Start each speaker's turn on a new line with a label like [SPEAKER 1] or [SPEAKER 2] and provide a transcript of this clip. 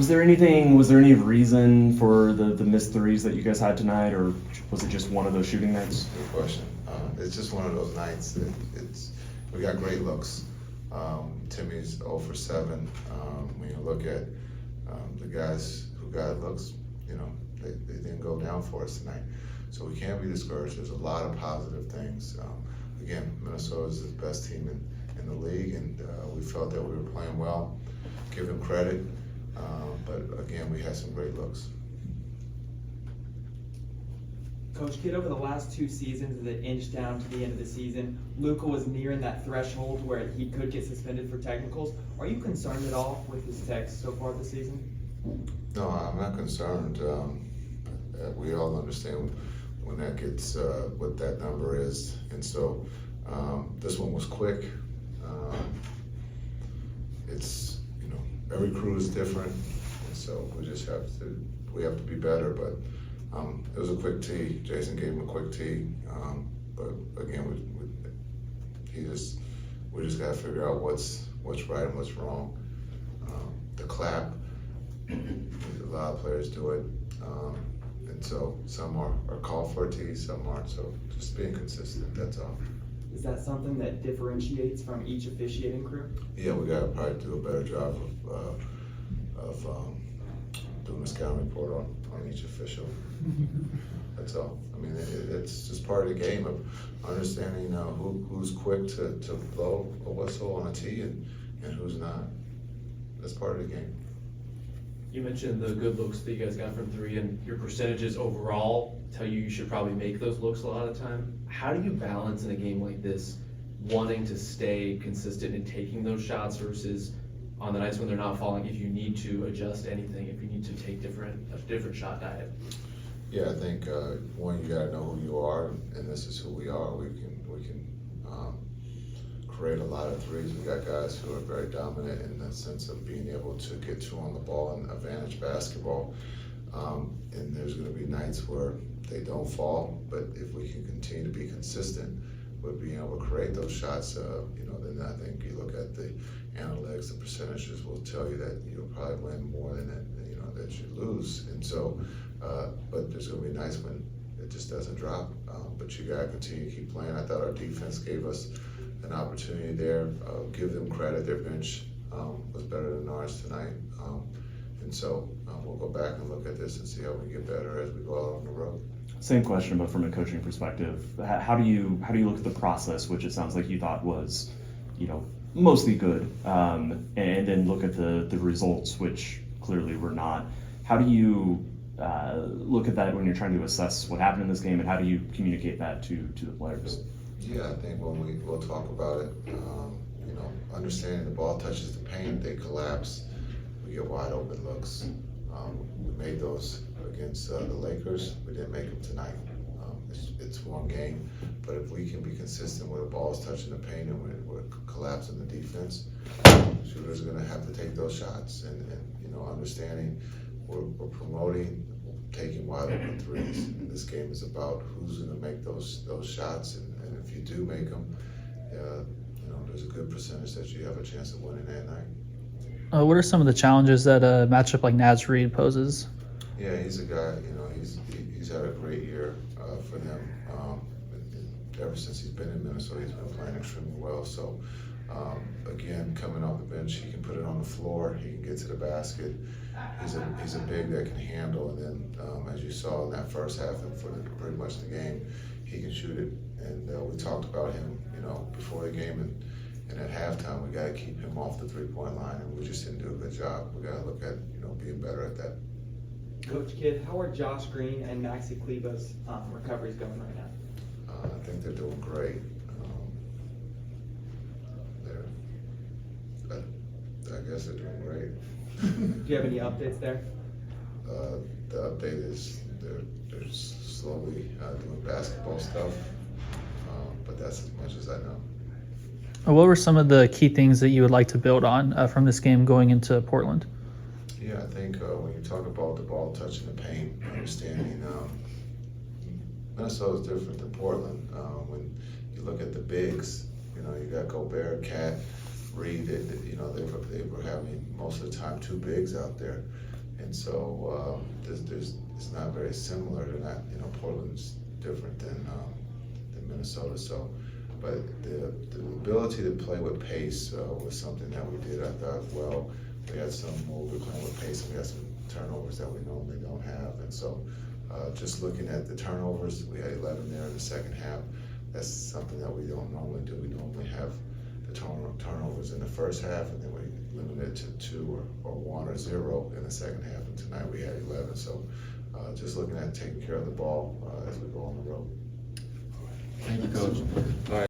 [SPEAKER 1] Was there any reason for the missed threes that you guys had tonight, or was it just one of those shooting nights?
[SPEAKER 2] Good question. It's just one of those nights. We got great looks. Timmy's 0 for 7. When you look at the guys who got looks, they didn't go down for us tonight. So we can't be discouraged. There's a lot of positive things. Again, Minnesota is the best team in the league, and we felt that we were playing well. Give them credit. But again, we had some great looks.
[SPEAKER 3] Coach Kidd, over the last 2 seasons, as it inched down to the end of the season, Luka was nearing that threshold where he could get suspended for technicals. Are you concerned at all with his techs so far this season?
[SPEAKER 2] No, I'm not concerned. We all understand when that gets what that number is, and so this one was quick. It's every crew is different, and so we have to be better. But it was a quick tee. Jason gave him a quick tee, but again, we just got to figure out what's right and what's wrong. The clap, a lot of players do it, and so some are called for a tee, some aren't. So just being consistent, that's all.
[SPEAKER 3] Is that something that differentiates from each officiating crew?
[SPEAKER 2] Yeah, we got to probably do a better job of doing a scouting report on each official. That's all. I mean, it's just part of the game of understanding who's quick to blow a whistle on a tee and who's not. That's part of the game.
[SPEAKER 4] You mentioned the good looks that you guys got from 3, and your percentages overall tell you should probably make those looks a lot of the time. How do you balance in a game like this wanting to stay consistent in taking those shots versus on the nights when they're not falling, if you need to adjust anything, if you need to take a different shot diet?
[SPEAKER 2] Yeah, I think one, you got to know who you are, and this is who we are. We can create a lot of threes. We got guys who are very dominant in the sense of being able to get 2 on the ball and advantage basketball. And there's going to be nights where they don't fall, but if we can continue to be consistent with being able to create those shots, then I think you look at the analytics, the percentages will tell you that you'll probably win more than that you lose. And so, but there's going to be nights when it just doesn't drop. But you got to continue to keep playing. I thought our defense gave us an opportunity there. Give them credit. Their bench was better than ours tonight. And so we'll go back and look at this and see how we get better as we go out on the road.
[SPEAKER 1] Same question, but from a coaching perspective, how do you look at the process, which it sounds like you thought was, mostly good, and then look at the results, which clearly were not. How do you look at that when you're trying to assess what happened in this game, and how do you communicate that to the players?
[SPEAKER 2] Yeah, I think when we'll talk about it, understanding the ball touches the paint, they collapse, we get wide open looks. We made those against the Lakers. We didn't make them tonight. It's one game, but if we can be consistent where the ball's touching the paint and we're collapsing the defense, shooters are going to have to take those shots. And understanding we're promoting taking wide open threes. And this game is about who's going to make those shots, and if you do make them, there's a good percentage that you have a chance of winning that night.
[SPEAKER 5] What are some of the challenges that a matchup like Naz Reid poses?
[SPEAKER 2] Yeah, he's a guy. He's had a great year for them. Ever since he's been in Minnesota, he's been playing extremely well. So again, coming off the bench, he can put it on the floor. He can get to the basket. He's a big that can handle. And then, as you saw in that first half and for pretty much the game, he can shoot it. And we talked about him, before the game and at halftime. We got to keep him off the 3-point line, and we just didn't do a good job. We got to look at being better at that.
[SPEAKER 3] Coach Kidd, how are Josh Green and Maxi Kleber's recoveries going right now?
[SPEAKER 2] I think they're doing great. I guess they're doing great.
[SPEAKER 3] Do you have any updates there?
[SPEAKER 2] The update is they're slowly doing basketball stuff, but that's as much as I know.
[SPEAKER 5] What were some of the key things that you would like to build on from this game going into Portland?
[SPEAKER 2] Yeah, I think when you talk about the ball touching the paint, understanding Minnesota is different than Portland. When you look at the bigs, you got Gobert, Cat, Reed. They were having most of the time 2 bigs out there. And so it's not very similar to that. You know, Portland's different than Minnesota. So, but the ability to play with pace was something that we did. I thought, well, we had some moves, we're playing with pace, and we had some turnovers that we normally don't have. And so, just looking at the turnovers, we had 11 there in the second half. That's something that we don't normally do. We normally have the turnovers in the first half, and then we limit it to 2 or 1 or 0 in the second half. And tonight we had 11. So, just looking at taking care of the ball as we go on the road.
[SPEAKER 6] Thank you, Coach. All right.